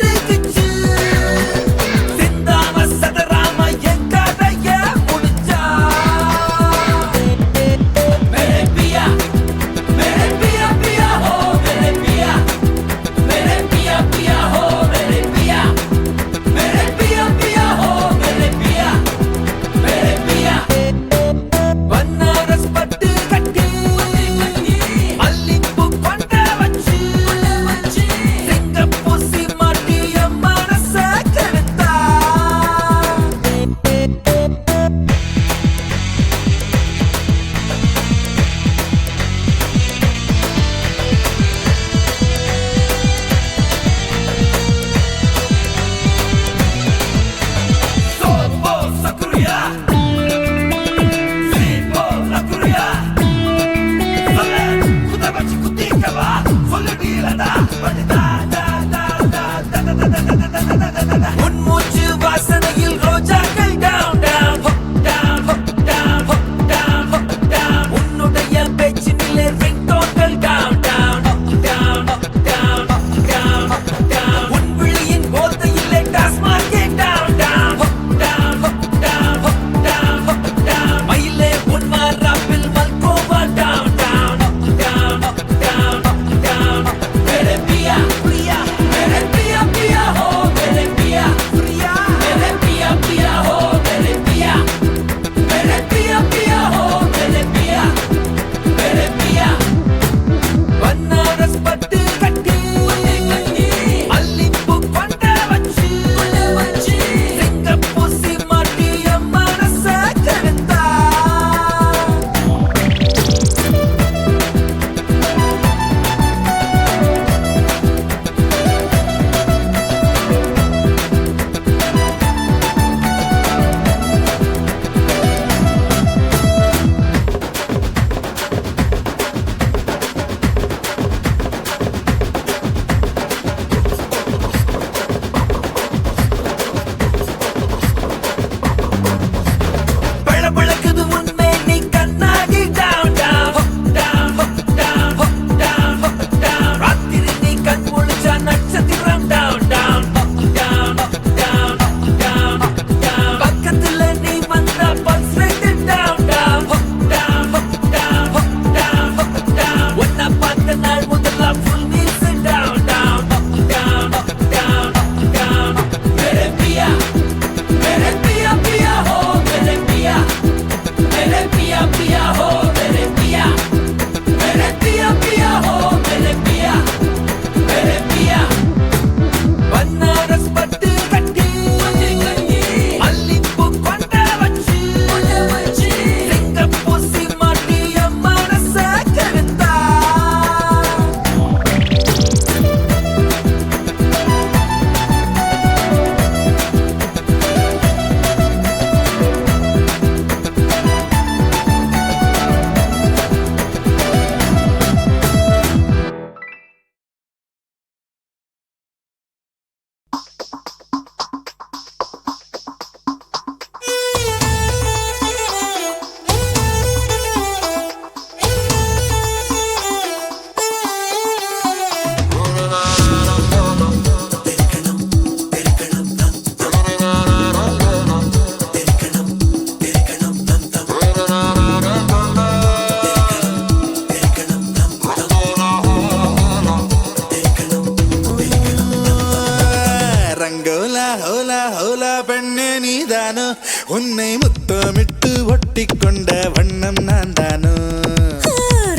உன்னை முத்தமிட்டு ஒட்டி கொண்ட வண்ணம் நான் தானோ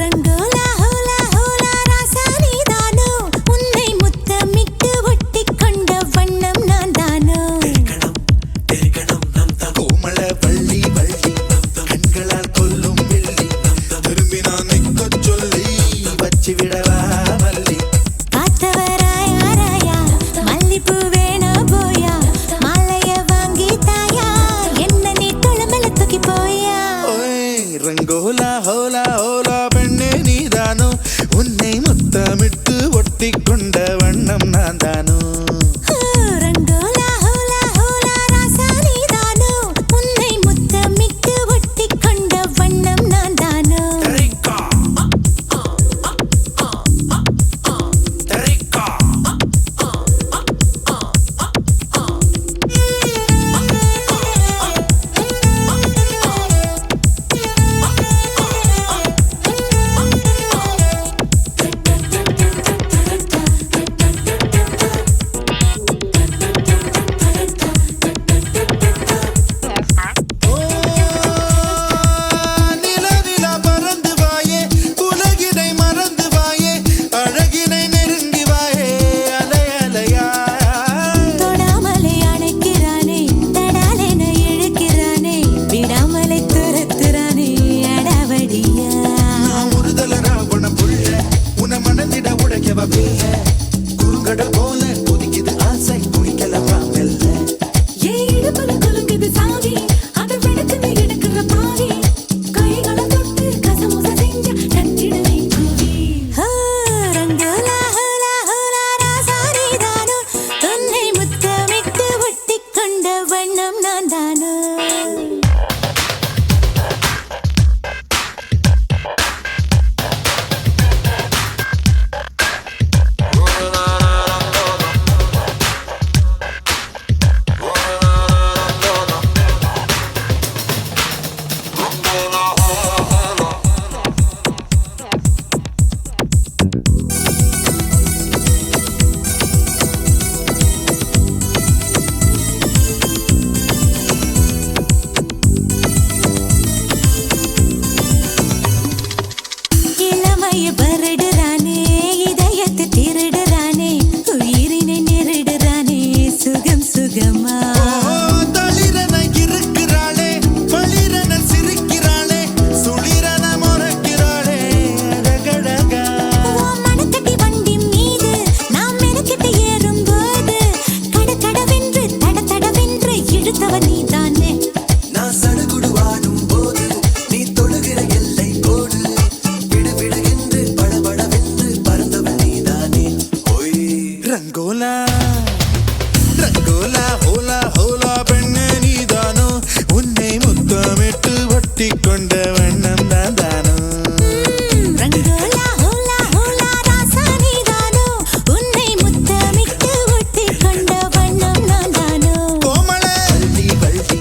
ரங்கோலா ஹோலா ஹோலா ராசா நீதானோ உன்னை முத்தமிட்டு ஒட்டி கொண்ட வண்ணம் நான் தானோ கோமள வள்ளி வள்ளி கண்களால் கொல்லும் வெள்ளி திரும்பி நான் நிற்க சொல்லி வச்சு விடவா மல்லி காத்தவராயா மல்லிப்பூ வேணா போயா மாலைய வாங்கி தாயா என்ன நீ தொழுமல தூக்கி போயா ஓய் ரங்கோலா ஹோலா ஹோலா பெண்ணே நீதானோ உன்னை முத்தமிட்டு ஒட்டி கொண்ட வண்ணம் நான் தானோ ரங்கோலா ஹோலா ஹோலா ராசா நீதானோ உன்னை முத்தமிட்டு ஒட்டி கொண்ட வண்ணம் நான் தானோ நிலா பறந்து வாயே உலகினை மறந்து வாயே அழகினை நெருங்கி வாயே அலை அலையா தொடாமலே அணைக்கிறானே தடாலென இழுக்கிறானே விடாமலே துரத்துறானே அடாவடியா நான் ஒருதல ராவண புள்ள உன மனதிட உடைக்கவ பிள்ள குறுங்கடல் போல கொதிக்குது ஆசை குளிக்கலவா மெல்ல இடுப்புல குலுங்குது சாவி அதை விடுக்குது எடுக்கிற பாவி கைகளை தொட்டு கசமுச செஞ்ச கட்டிடலை கூவி ரங்கோலா ஹோலா ஹோலா ராசா நீதானோ உன்னை முத்தமிட்டு ஒட்டி கொண்ட வண்ணம் நான் தானோ இளமைய பரடுறானே இதயத்தை திருடுறானே உயிரினை நெருடுறானே சுகம் சுகமா தளிரன இருக்கிறாளே பளிரன சிரிக்கிறாளே சுளிரன முறைக்கிறாளே அழகழகா உன் மனக்கட்டி வண்டி மீது நாம் மெனக்கிட்டு ஏறும்போது கடகடவென்று தடதடவென்று இழுத்தவன் நீதானே நான் சடுகுடுவாடும் போது நீ தொடுகிற எல்லை கோடு விடுவிடுகின்று படபடவென்று பறந்தவள் நீதானே ஓய் ரங்கோலா ரங்கோலா ஹோலா ஹோலா பெண்ணே நீதானோ உன்னை முத்தமிட்டு ஒட்டி கொண்ட வண்ணம் நான் தானோ ரங்கோலா ஹோலா ஹோலா ராசா நீதானோ உன்னை முத்தமிட்டு ஒட்டி கொண்ட வண்ணம் நான் தானோ கோமள வள்ளி வள்ளி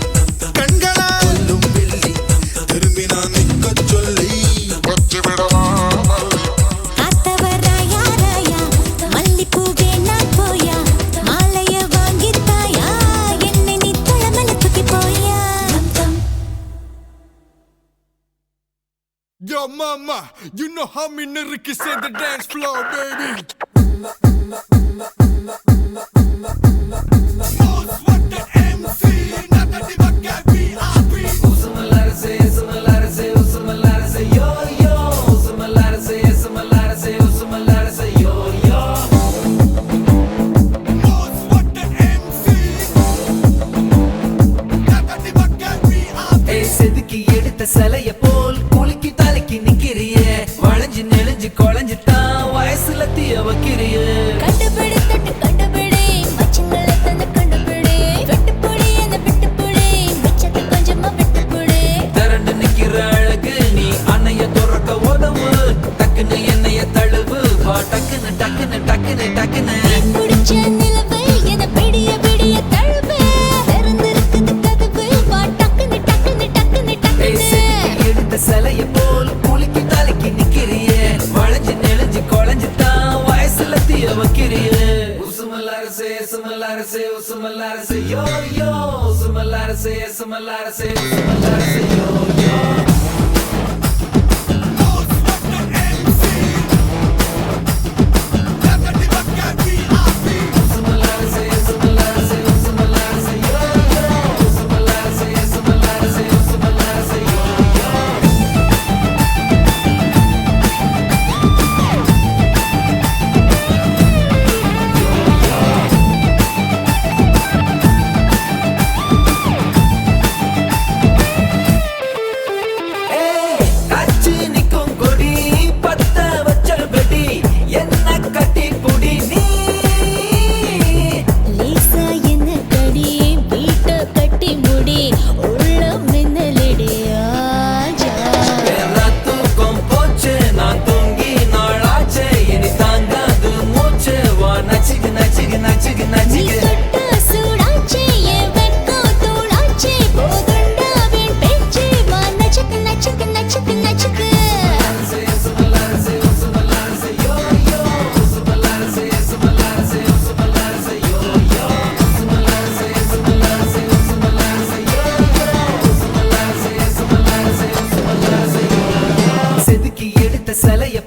கண்களா கொல்லும் வெள்ளி திரும்பி நான் நிற்க சொல்லி வச்சு விடவா மல்லி காத்தவராயா ராயா மல்லிப்பூ வேணா போயா மாலைய வாங்கி தாயா என்னை நீ தொழமல தூக்கி போயா Yo, mama, you know how me niggas say the dance floor, baby. Most wanted MC, not the diva VIP. Most wanted MC, not the diva VIP. செதுக்கி எடுத்த சிலைய போல் குலுக்கி தலைக்கு நிக்கிறியே வளைஞ்சு நெளிஞ்சு குழஞ்சுட்டான் வயசுல தீய வைக்கிறியே கண்டுபிடி தட்டு கண்டுபிடி மச்சங்களை தந்து கண்டுபிடி வெட்டுப்புடி அந்த விட்டுப்புடி மிச்சத்தை கொஞ்சமா விட்டுப்புடி திரண்டு நிக்கிற அழகு நீ அன்னைய துறக்க உதவு டக்குன்னு என்னைய தழுவு வா டக்குன்னு டக்குன்னு டக்குன்னு டக்குன்னு பிடிச்ச நிலவை என பிடிய பிடிய தழுவு திறந்திருக்குது கதவு வா டக்குன்னு டக்குன்னு டக்குன்னு டக்குன்னு செதுக்கி எடுத்த சிலைய போல் குலுக்கி தலைக்கு நிக்கிறியே வளைஞ்சு நெளிஞ்சு குழஞ்சுட்டான் வயசுல தீய வைக்கிறியே உசுமல்லாரசே உசுமல்லாரசே உசுமல்லாரசே யோ யோ உசுமல்லாரசே காட்சி நிக்கும் கொடி பத்த வச்ச வெடி என்ன கட்டி புடி நீ லேசா என்ன கடி வீட்டை கட்டி முடி உள்ள மின்னலடி ஆஜா நான் தூக்கம் போச்சு நான் தூங்கி நாளாச்சு இனி தாங்காது மூச்சு வா நச்சுக்கு நச்சுக்கு நச்சுக்கு நீ நச்சுக்கு தொட்ட சூடாச்சே என் வெட்கம் தூளாச்சே போதுண்டாவின் பேச்சு வா நச்சுக்கு நச்சுக்கு நச்சுக்கு நச்சுக்கு செதுக்கி எடுத்த சிலைய